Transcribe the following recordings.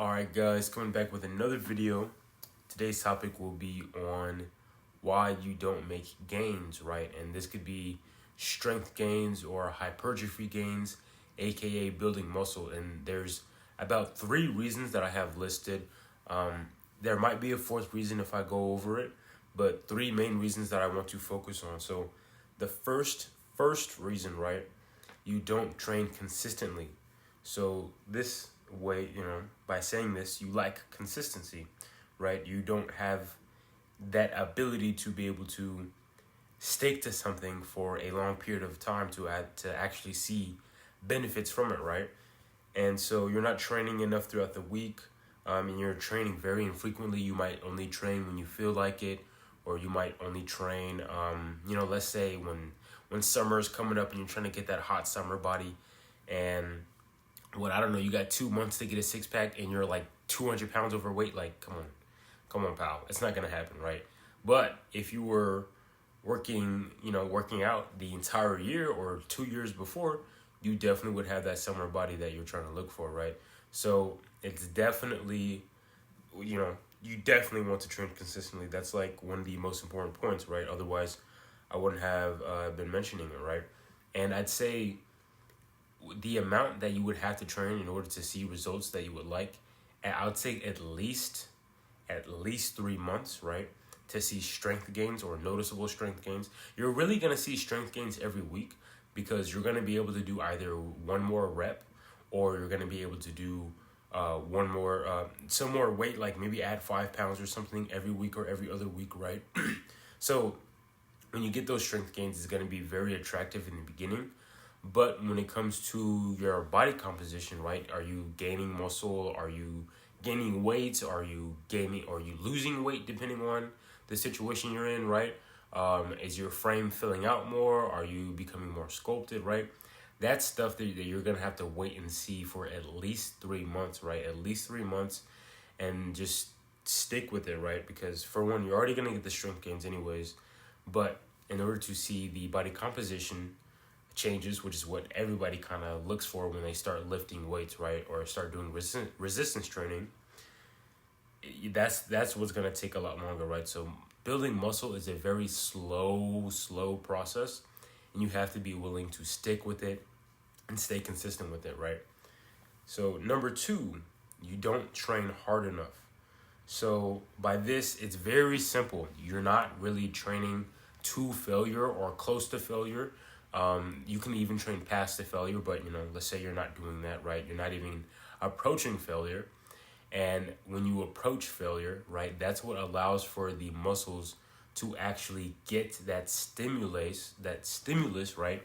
Alright guys, coming back with another video. Today's topic will be on why you don't make gains, right? And this could be strength gains or hypertrophy gains, aka building muscle. And there's about 3 reasons that I have listed. There might be a 4th reason if I go over it, but 3 main reasons that I want to focus on. So the first reason, right? You don't train consistently. So this way, by saying this, you lack consistency, right? You don't have that ability to be able to stick to something for a long period of time to actually see benefits from it, right? And so you're not training enough throughout the week, and you're training very infrequently. You might only train when you feel like it, or you might only train, let's say when summer is coming up and you're trying to get that hot summer body, and I don't know, you got 2 months to get a 6-pack and you're like 200 pounds overweight. Like, come on, pal. It's not going to happen, right? But if you were working out the entire year or 2 years before, you definitely would have that summer body that you're trying to look for, right? So it's definitely, you definitely want to train consistently. That's like one of the most important points, right? Otherwise, I wouldn't have been mentioning it, right? And I'd say the amount that you would have to train in order to see results that you would like, I would say at least 3 months, right? To see strength gains or noticeable strength gains. You're really going to see strength gains every week because you're going to be able to do either one more rep or you're going to be able to do some more weight, like maybe add 5 pounds or something every week or every other week, right? So when you get those strength gains, it's going to be very attractive in the beginning. But when it comes to your body composition, right? Are you gaining muscle? Are you gaining weight? Are you losing weight depending on the situation you're in, right? Is your frame filling out more? Are you becoming more sculpted, right? That's stuff that you're going to have to wait and see for at least 3 months, right? At least 3 months, and just stick with it, right? Because for one, you're already going to get the strength gains anyways. But in order to see the body composition changes, which is what everybody kind of looks for when they start lifting weights, right? Or start doing resistance training, that's what's going to take a lot longer, right? So building muscle is a very slow process, and you have to be willing to stick with it and stay consistent with it, right? So number 2, you don't train hard enough. So by this, it's very simple. You're not really training to failure or close to failure. You can even train past the failure, but let's say you're not doing that, right? You're not even approaching failure. And when you approach failure, right, that's what allows for the muscles to actually get that stimulus, right,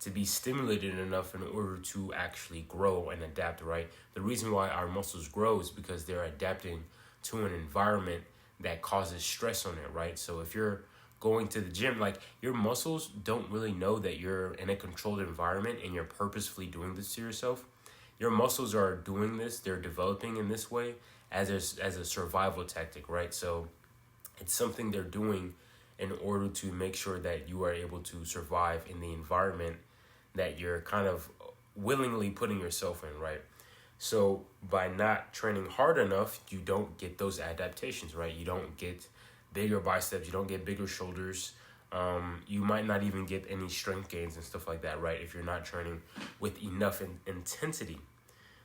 to be stimulated enough in order to actually grow and adapt, right? The reason why our muscles grow is because they're adapting to an environment that causes stress on it, right? So if you're going to the gym, like, your muscles don't really know that you're in a controlled environment and you're purposefully doing this to yourself. Your muscles are doing this, they're developing in this way as a survival tactic, right? So it's something they're doing in order to make sure that you are able to survive in the environment that you're kind of willingly putting yourself in, right? So by not training hard enough, you don't get those adaptations, right? You don't get bigger biceps, you don't get bigger shoulders. You might not even get any strength gains and stuff like that, right? If you're not training with enough intensity.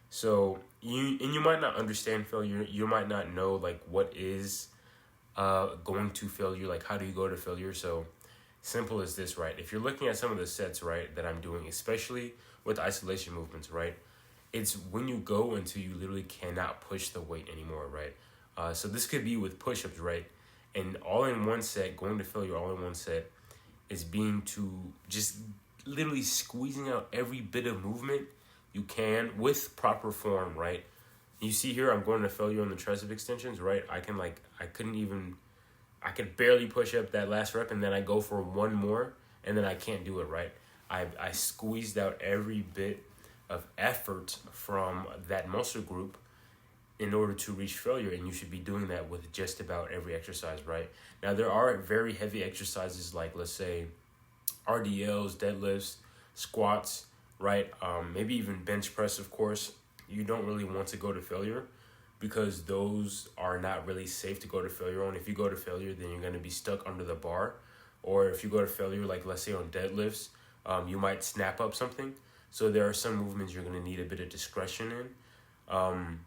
So you might not understand failure. You might not know like what is going to failure, like how do you go to failure. So simple as this, right? If you're looking at some of the sets, right, that I'm doing, especially with isolation movements, right, it's when you go until you literally cannot push the weight anymore, right? So this could be with push-ups, right? And all in one set, going to failure all in one set is being to just literally squeezing out every bit of movement you can with proper form, right? You see here, I'm going to failure on the tricep extensions, right? I could barely push up that last rep, and then I go for one more, and then I can't do it, right? I squeezed out every bit of effort from that muscle group in order to reach failure, and you should be doing that with just about every exercise, right? Now, there are very heavy exercises like, let's say, RDLs, deadlifts, squats, right? Maybe even bench press, of course. You don't really want to go to failure. because those are not really safe to go to failure on. If you go to failure, then you're going to be stuck under the bar. Or if you go to failure, like let's say on deadlifts, you might snap up something. So there are some movements you're going to need a bit of discretion in.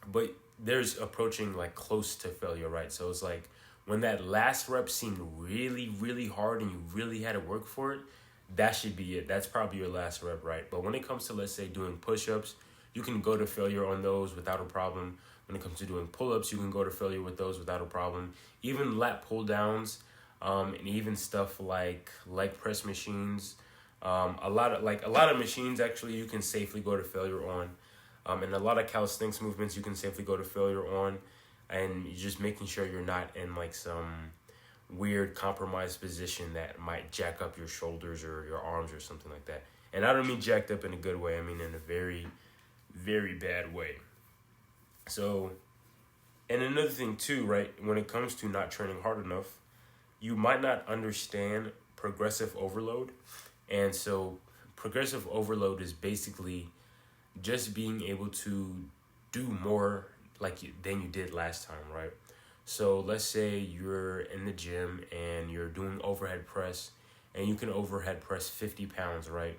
But there's approaching like close to failure, right? So it's like when that last rep seemed really, really hard and you really had to work for it, that should be it. That's probably your last rep, right? But when it comes to, let's say, doing push-ups, you can go to failure on those without a problem. When it comes to doing pull-ups, you can go to failure with those without a problem. Even lat pull-downs, and even stuff like leg press machines, a lot of machines actually you can safely go to failure on. And a lot of calisthenics movements you can safely go to failure on, and you're just making sure you're not in like some weird compromised position that might jack up your shoulders or your arms or something like that. And I don't mean jacked up in a good way. I mean in a very, very bad way. So, and another thing too, right? When it comes to not training hard enough, you might not understand progressive overload. And so progressive overload is basically just being able to do more than you did last time, right? So let's say you're in the gym and you're doing overhead press and you can overhead press 50 pounds, right?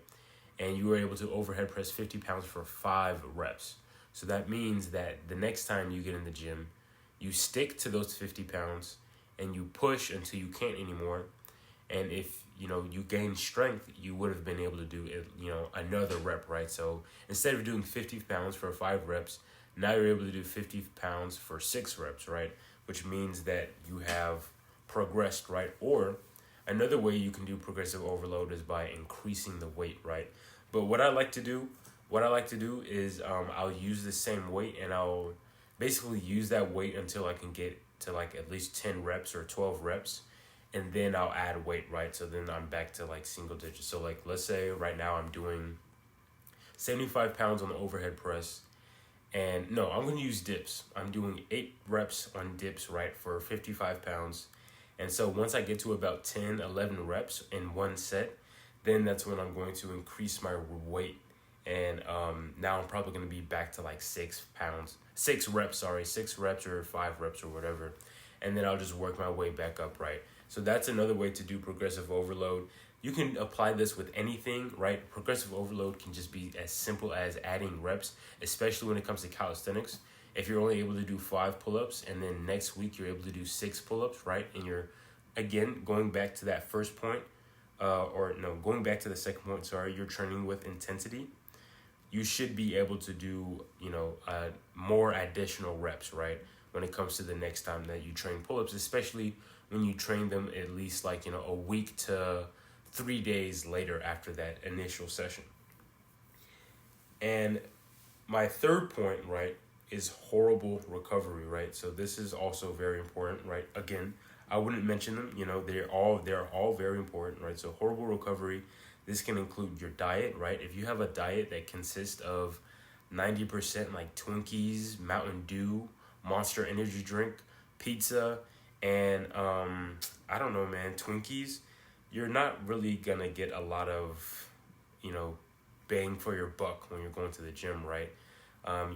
And you were able to overhead press 50 pounds for 5 reps. So that means that the next time you get in the gym, you stick to those 50 pounds and you push until you can't anymore. And if you gain strength, you would have been able to do it, another rep, right? So instead of doing 50 pounds for 5 reps, now you're able to do 50 pounds for 6 reps, right? Which means that you have progressed, right? Or another way you can do progressive overload is by increasing the weight, right? But what I like to do is I'll use the same weight and I'll basically use that weight until I can get to like at least 10 reps or 12 reps. And then I'll add weight, right? So then I'm back to like single digits. So like, let's say right now I'm doing 75 pounds on the overhead press. And no, I'm going to use dips. I'm doing 8 reps on dips, right, for 55 pounds. And so once I get to about 10, 11 reps in one set, then that's when I'm going to increase my weight. And now I'm probably going to be back to like 6 reps or 5 reps or whatever. And then I'll just work my way back up, right? So that's another way to do progressive overload. You can apply this with anything, right? Progressive overload can just be as simple as adding reps, especially when it comes to calisthenics. If you're only able to do 5 pull-ups and then next week you're able to do 6 pull-ups, right? And you're, again, going back to that first point, going back to the second point, sorry, you're training with intensity. You should be able to do, more additional reps, right? When it comes to the next time that you train pull-ups, especially when you train them at least a week to 3 days later after that initial session. And my third point, right, is horrible recovery, right? So this is also very important, right? Again, I wouldn't mention them, they're all very important, right? So horrible recovery, this can include your diet, right? If you have a diet that consists of 90% like Twinkies, Mountain Dew, Monster Energy drink, pizza, and I don't know, man, Twinkies, you're not really gonna get a lot of, bang for your buck when you're going to the gym, right?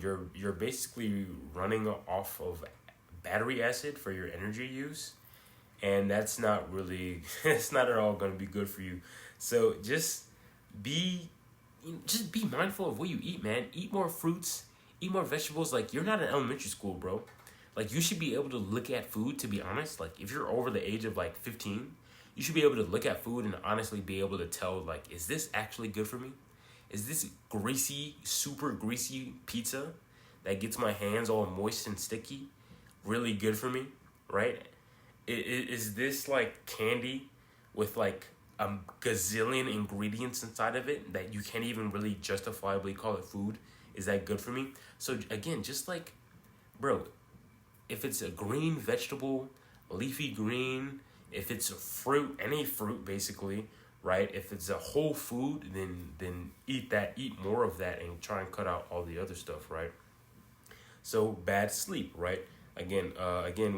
You're basically running off of battery acid for your energy use, and that's not really, it's not at all gonna be good for you. So just be mindful of what you eat, man. Eat more fruits, eat more vegetables. Like, you're not in elementary school, bro. Like, you should be able to look at food, to be honest. Like, if you're over the age of, 15, you should be able to look at food and honestly be able to tell, is this actually good for me? Is this greasy, super greasy pizza that gets my hands all moist and sticky really good for me, right? Is this, candy with, a gazillion ingredients inside of it that you can't even really justifiably call it food? Is that good for me? So, again, just, bro, if it's a green vegetable, leafy green, if it's a fruit, any fruit basically, right? If it's a whole food, then eat that, eat more of that, and try and cut out all the other stuff, right? So bad sleep, right? Again,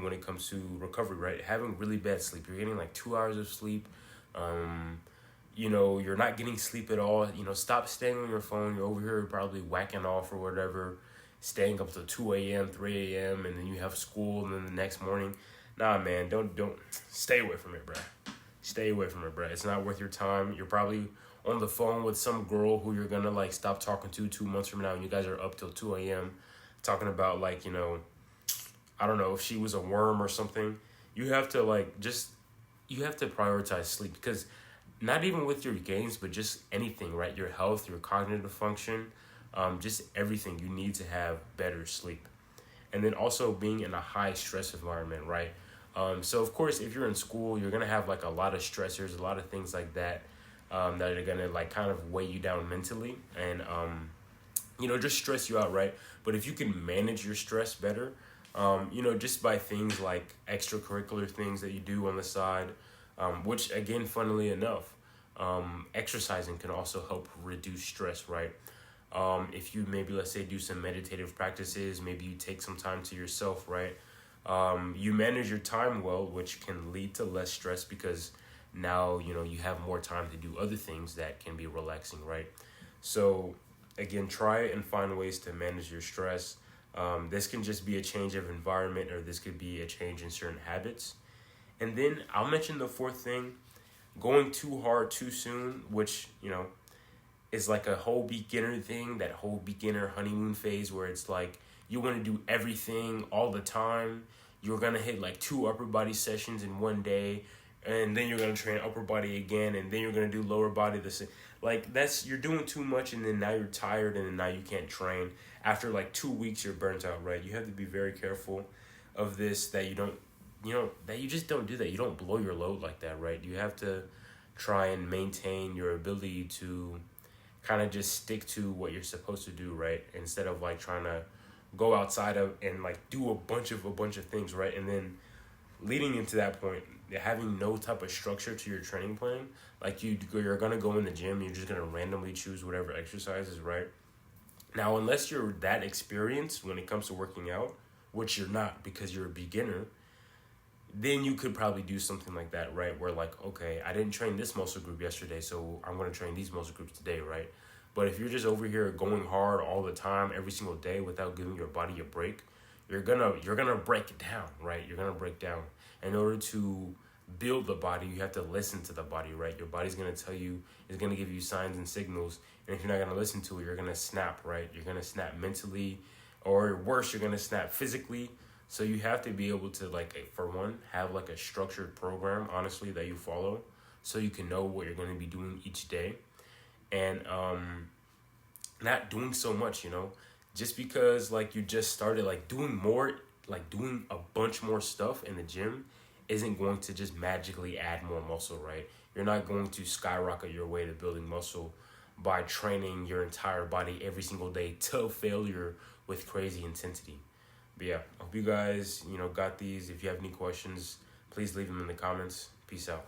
when it comes to recovery, right? Having really bad sleep, you're getting 2 hours of sleep. You're not getting sleep at all. Stop staying on your phone. You're over here probably whacking off or whatever. staying up till 2 a.m., 3 a.m., and then you have school, and then the next morning. Nah, man, don't stay away from it, bruh. Stay away from it, bruh. It's not worth your time. You're probably on the phone with some girl who you're gonna like stop talking to 2 months from now, and you guys are up till 2 a.m. talking about like, I don't know, if she was a worm or something. You have to you have to prioritize sleep, because not even with your games, but just anything, right? Your health, your cognitive function, just everything. You need to have better sleep. And then also being in a high stress environment, right? So of course, if you're in school, you're gonna have like a lot of stressors, a lot of things like that, that are gonna like kind of weigh you down mentally and just stress you out, right? But if you can manage your stress better, just by things like extracurricular things that you do on the side, which again, funnily enough, exercising can also help reduce stress, right? If you maybe, let's say, do some meditative practices, maybe you take some time to yourself, right? You manage your time well, which can lead to less stress, because now, you have more time to do other things that can be relaxing, right? So again, try and find ways to manage your stress. This can just be a change of environment, or this could be a change in certain habits. And then I'll mention the fourth thing, going too hard too soon, which, is like a whole beginner thing, that whole beginner honeymoon phase where it's like you want to do everything all the time. You're going to hit like 2 upper body sessions in one day, and then you're going to train upper body again, and then you're going to do lower body the same. Like you're doing too much, and then now you're tired, and then now you can't train. After like 2 weeks, you're burnt out, right? You have to be very careful of this, that that you just don't do that. You don't blow your load like that, right? You have to try and maintain your ability to kind of just stick to what you're supposed to do, right? Instead of like trying to go outside of and like do a bunch of things, right? And then leading into that point, having no type of structure to your training plan, like you're gonna go in the gym, you're just gonna randomly choose whatever exercises, right? Now, unless you're that experienced when it comes to working out, which you're not because you're a beginner, then you could probably do something like that, right? Where like, okay, I didn't train this muscle group yesterday, so I'm going to train these muscle groups today, right? But if you're just over here going hard all the time, every single day, without giving your body a break, you're gonna break down, right? You're gonna break down. In order to build the body, you have to listen to the body, right? Your body's gonna tell you, it's gonna give you signs and signals, and if you're not gonna listen to it, you're gonna snap, right? You're gonna snap mentally, or worse, you're gonna snap physically. So you have to be able to, like, for one, have like a structured program, honestly, that you follow, so you can know what you're going to be doing each day, and not doing so much, just because like you just started, like doing a bunch more stuff in the gym isn't going to just magically add more muscle, right? You're not going to skyrocket your way to building muscle by training your entire body every single day till failure with crazy intensity. But yeah, I hope you guys, got these. If you have any questions, please leave them in the comments. Peace out.